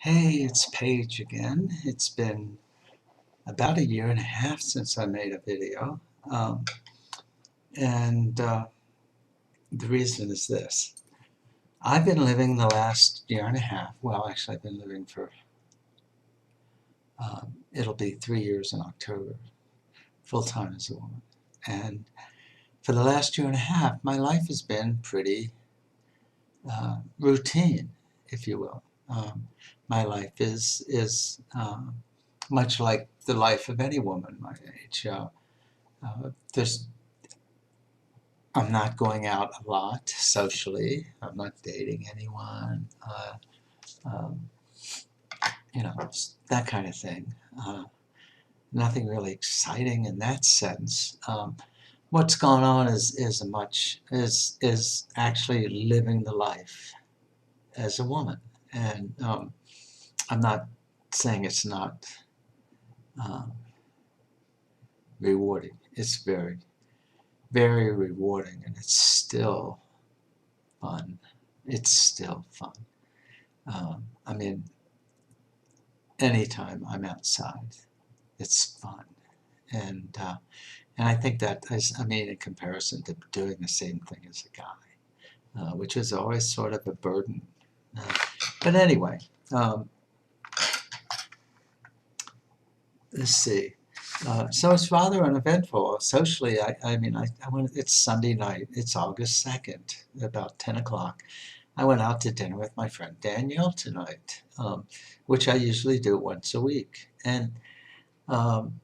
Hey, it's Paige again. It's been about a year and a half since I made a video. Um, and the reason is this. I've been living the last year and a half, well, actually, I've been living for, it'll be 3 years in October, full-time as a woman. And for the last year and a half, my life has been pretty routine, if you will. My life is much like the life of any woman my age. There's I'm not going out a lot socially. I'm not dating anyone. Um, that kind of thing. Nothing really exciting in that sense. What's going on is actually living the life as a woman, and I'm not saying it's not um, rewarding. It's very, very rewarding, and it's still fun. It's still fun. I mean, anytime I'm outside, it's fun, and I think that is, I mean, in comparison to doing the same thing as a guy, which is always sort of a burden. Uh, but anyway, um, let's see. So it's rather uneventful. Socially, I mean, I went, it's Sunday night. It's August 2nd, about 10 o'clock. I went out to dinner with my friend Danielle tonight, which I usually do once a week. And um,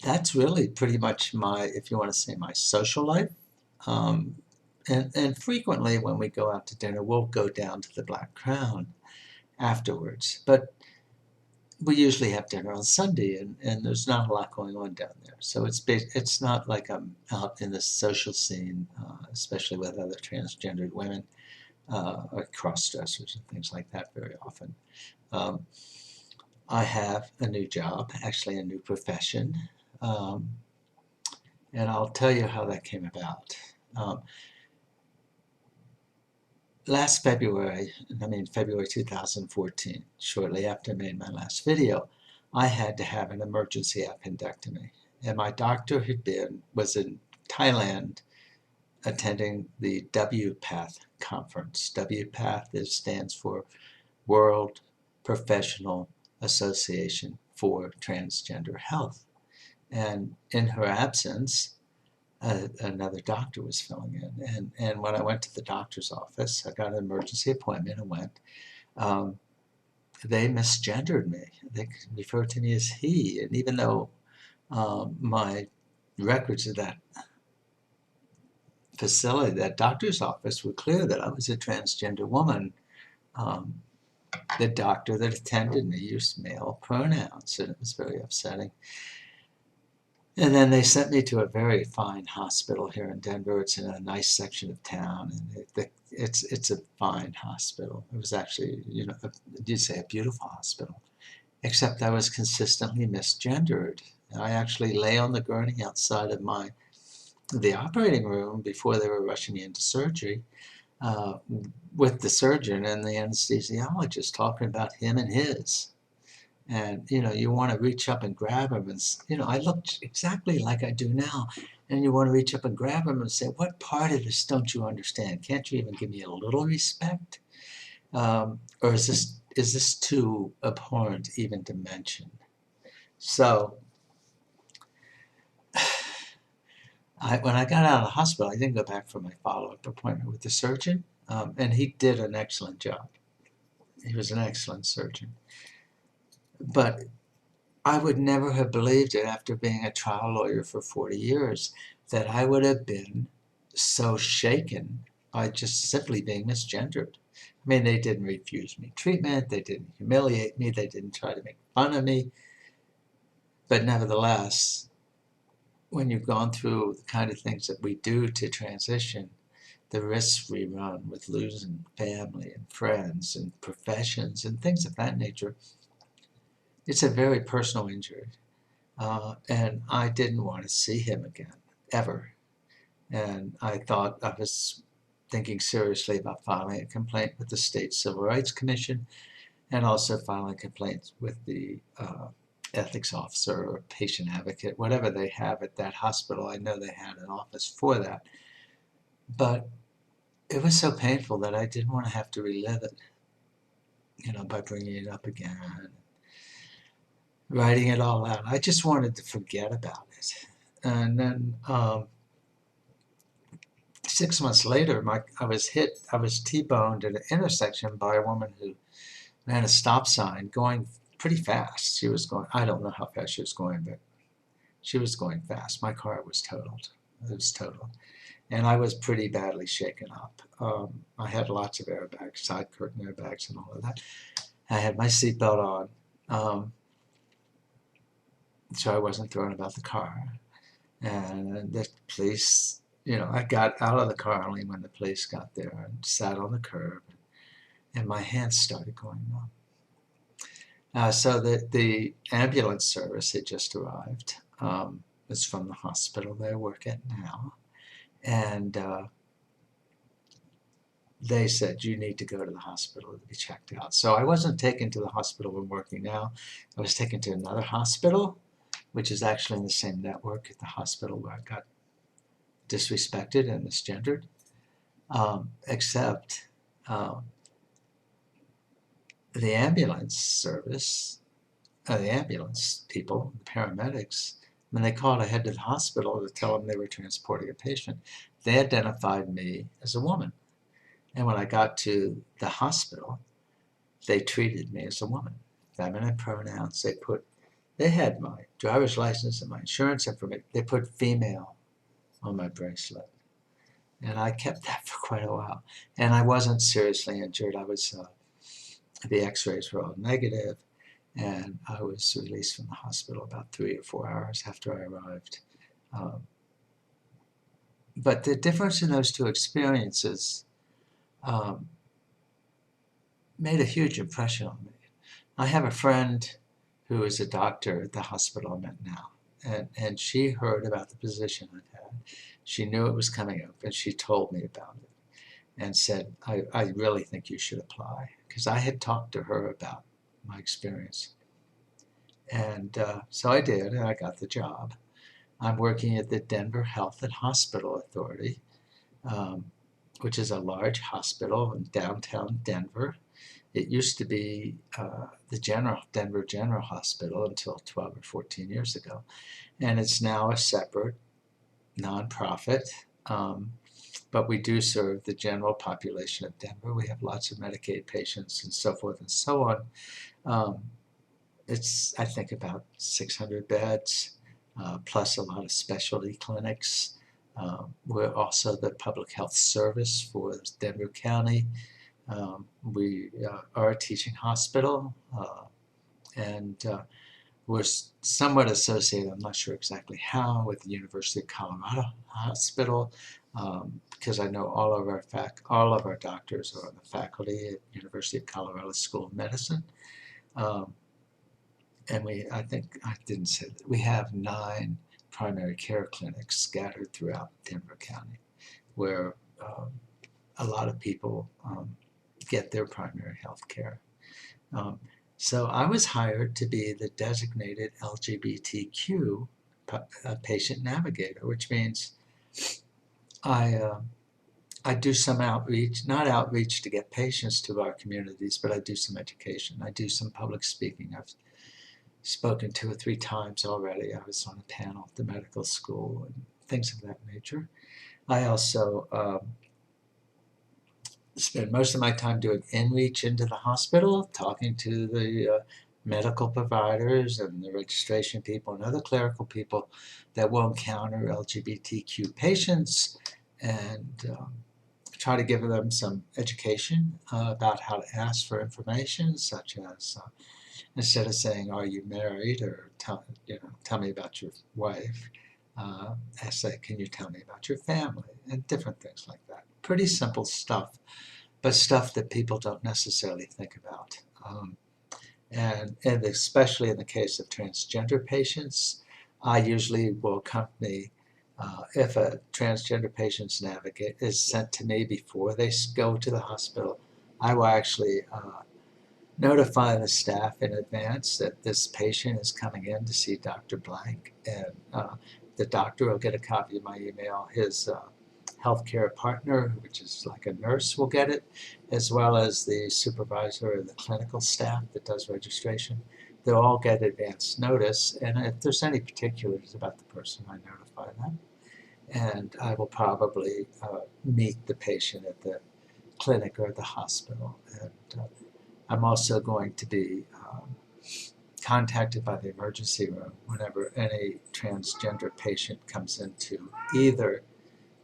that's really pretty much my, if you want to say, my social life. Um, and frequently when we go out to dinner, we'll go down to the Black Crown afterwards. But we usually have dinner on Sunday, and there's not a lot going on down there. So it's not like I'm out in the social scene, especially with other transgendered women or cross-dressers and things like that very often. Um, I have a new job, actually a new profession, um, and I'll tell you how that came about. Um, Last February, I mean February 2014, shortly after I made my last video, I had to have an emergency appendectomy. And my doctor was in Thailand attending the WPATH conference. WPATH stands for World Professional Association for Transgender Health. And in her absence, another doctor was filling in. And when I went to the doctor's office, I got an emergency appointment and went. Um, they misgendered me. They referred to me as he. And even though my records of that facility, that doctor's office, were clear that I was a transgender woman, um, the doctor that attended me used male pronouns, and it was very upsetting. And then they sent me to a very fine hospital here in Denver. It's in a nice section of town, and it's a fine hospital. It was actually, you'd say a beautiful hospital, except I was consistently misgendered. I actually lay on the gurney outside of the operating room before they were rushing me into surgery, uh, with the surgeon and the anesthesiologist talking about him and his. And you want to reach up and grab him, and I looked exactly like I do now, and you want to reach up and grab him and say, what part of this don't you understand? Can't you even give me a little respect? Or is this too abhorrent even to mention? So when I got out of the hospital, I didn't go back for my follow-up appointment with the surgeon, and he did an excellent job. He was an excellent surgeon. But I would never have believed it after being a trial lawyer for 40 years that I would have been so shaken by just simply being misgendered. I mean, they didn't refuse me treatment, they didn't humiliate me, they didn't try to make fun of me, but nevertheless, when you've gone through the kind of things that we do to transition, the risks we run with losing family and friends and professions and things of that nature, it's a very personal injury. And I didn't want to see him again, ever. And I thought I was thinking seriously about filing a complaint with the State Civil Rights Commission. and also filing complaints with the ethics officer or patient advocate, whatever they have at that hospital. I know they had an office for that. But it was so painful that I didn't want to have to relive it, by bringing it up again, writing it all out. I just wanted to forget about it. And then 6 months later, I was T-boned at an intersection by a woman who ran a stop sign going pretty fast. She was going, I don't know how fast she was going, but she was going fast. My car was totaled. It was totaled. And I was pretty badly shaken up. I had lots of airbags, side curtain airbags and all of that. I had my seatbelt on, so I wasn't thrown about the car. And the police, I got out of the car only when the police got there and sat on the curb, and my hands started going numb. So the ambulance service had just arrived. It's from the hospital they work at now. And they said, you need to go to the hospital to be checked out. So I wasn't taken to the hospital I'm working now. I was taken to another hospital, which is actually in the same network at the hospital where I got disrespected and misgendered. Except the ambulance service, the ambulance people, the paramedics, when they called ahead to the hospital to tell them they were transporting a patient, they identified me as a woman. And when I got to the hospital, they treated me as a woman. Feminine pronouns. They had my driver's license and my insurance information. They put female on my bracelet. And I kept that for quite a while. And I wasn't seriously injured. The x-rays were all negative, and I was released from the hospital about 3 or 4 hours after I arrived. But the difference in those two experiences made a huge impression on me. I have a friend who is a doctor at the hospital I'm at now, and she heard about the position I'd had. She knew it was coming up, and she told me about it and said, I really think you should apply, because I had talked to her about my experience. And so I did, and I got the job. I'm working at the Denver Health and Hospital Authority, which is a large hospital in downtown Denver. It used to be the Denver General Hospital until 12 or 14 years ago. And it's now a separate nonprofit, but we do serve the general population of Denver. We have lots of Medicaid patients and so forth and so on. It's, I think, about 600 beds, plus a lot of specialty clinics. We're also the public health service for Denver County. We are a teaching hospital, and we're somewhat associated, I'm not sure exactly how, with the University of Colorado Hospital, because I know all of our doctors are on the faculty at University of Colorado School of Medicine. And I think I didn't say that, we have 9 primary care clinics scattered throughout Denver County, where a lot of people get their primary health care. So I was hired to be the designated LGBTQ patient navigator, which means I do some outreach, not outreach to get patients to our communities, but I do some education. I do some public speaking. I've spoken 2 or 3 times already. I was on a panel at the medical school and things of that nature. I also spend most of my time doing in-reach into the hospital, talking to the medical providers and the registration people and other clerical people that will encounter LGBTQ patients, and try to give them some education about how to ask for information, such as instead of saying, "Are you married?" or tell me about your wife, I say, "Can you tell me about your family?" and different things like that. Pretty simple stuff, but stuff that people don't necessarily think about. And especially in the case of transgender patients, I usually will accompany, if a transgender patient's navigate is sent to me before they go to the hospital, I will actually notify the staff in advance that this patient is coming in to see Dr. Blank, and the doctor will get a copy of my email. His healthcare partner, which is like a nurse, will get it, as well as the supervisor or the clinical staff that does registration. They'll all get advance notice, and if there's any particulars about the person, I notify them. And I will probably meet the patient at the clinic or the hospital. And I'm also going to be contacted by the emergency room whenever any transgender patient comes into either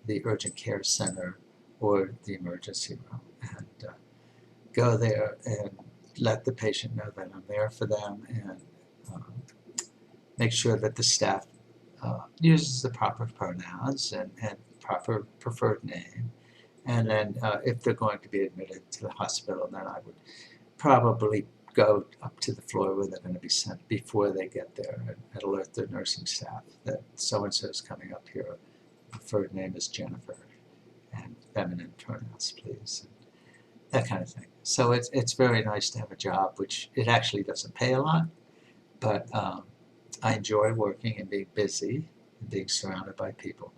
the urgent care center or the emergency room, and go there and let the patient know that I'm there for them, and make sure that the staff uses the proper pronouns and proper preferred name. And then if they're going to be admitted to the hospital, then I would probably go up to the floor where they're going to be sent before they get there, and alert the nursing staff that so-and-so is coming up here. Preferred name is Jennifer, and feminine pronouns, please. And that kind of thing. So it's very nice to have a job, which it actually doesn't pay a lot, but I enjoy working and being busy and being surrounded by people.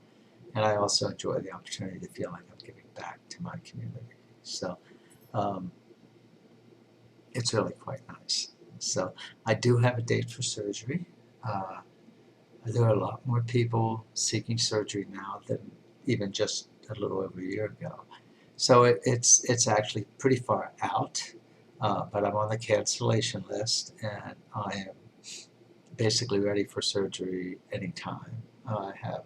And I also enjoy the opportunity to feel like I'm giving back to my community. So it's really quite nice. So I do have a date for surgery. There are a lot more people seeking surgery now than even just a little over a year ago. So it's actually pretty far out, but I'm on the cancellation list, and I am basically ready for surgery anytime. I have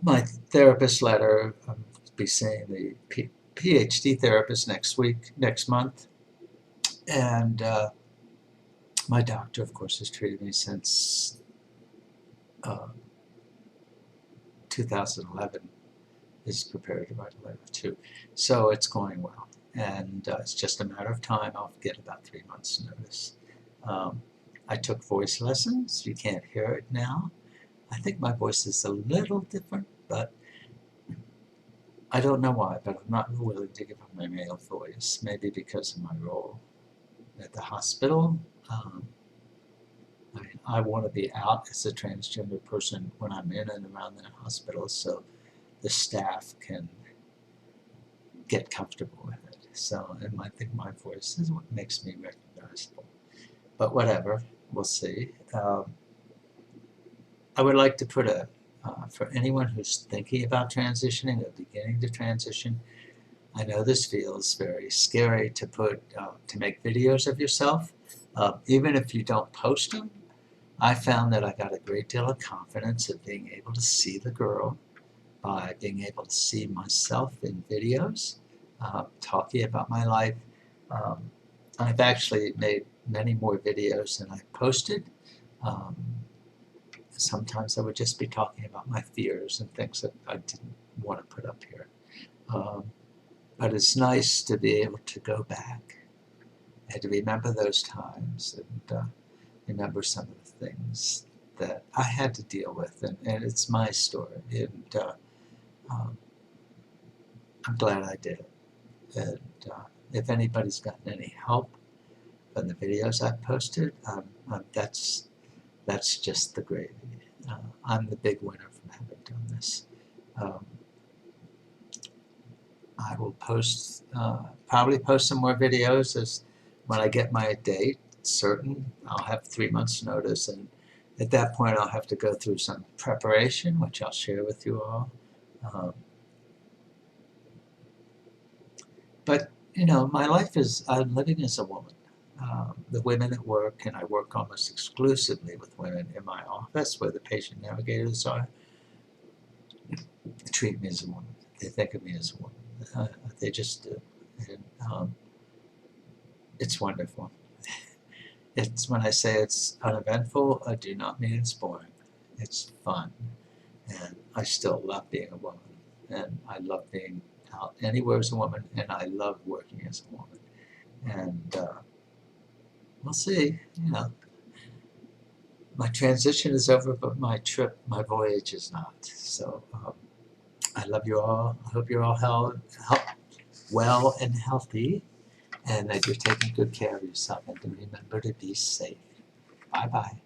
my therapist letter. I'll be seeing the PhD therapist next month, and my doctor, of course, has treated me since 2011. Is prepared to write a letter too, so it's going well, and it's just a matter of time. I'll get about 3 months' notice. I took voice lessons. You can't hear it now. I think my voice is a little different, but I don't know why, but I'm not willing to give up my male voice, maybe because of my role at the hospital. I mean, I want to be out as a transgender person when I'm in and around that hospital, so the staff can get comfortable with it. So, and I think my voice is what makes me recognizable. But whatever, we'll see. I would like to put for anyone who's thinking about transitioning or beginning to transition, I know this feels very scary to make videos of yourself. Even if you don't post them, I found that I got a great deal of confidence of being able to see the girl, by being able to see myself in videos, talking about my life. I've actually made many more videos than I've posted. Sometimes I would just be talking about my fears and things that I didn't want to put up here. But it's nice to be able to go back and to remember those times, and remember some of the things that I had to deal with, and it's my story, and I'm glad I did it. And if anybody's gotten any help from the videos I've posted, that's just the gravy. I'm the big winner from having done this. I will probably post some more videos as when I get my date certain. I'll have 3 months notice, and at that point I'll have to go through some preparation, which I'll share with you all. But you know, my life is, I'm living as a woman. The women at work, and I work almost exclusively with women in my office where the patient navigators are, they treat me as a woman. They think of me as a woman. They just do. And it's wonderful. It's when I say it's uneventful, I do not mean it's boring. It's fun. And I still love being a woman. And I love being out anywhere as a woman, and I love working as a woman. And we'll see, you know. My transition is over, but my voyage is not. So I love you all. I hope you're all well and healthy. and that you're taking good care of yourself, and to remember to be safe. Bye-bye.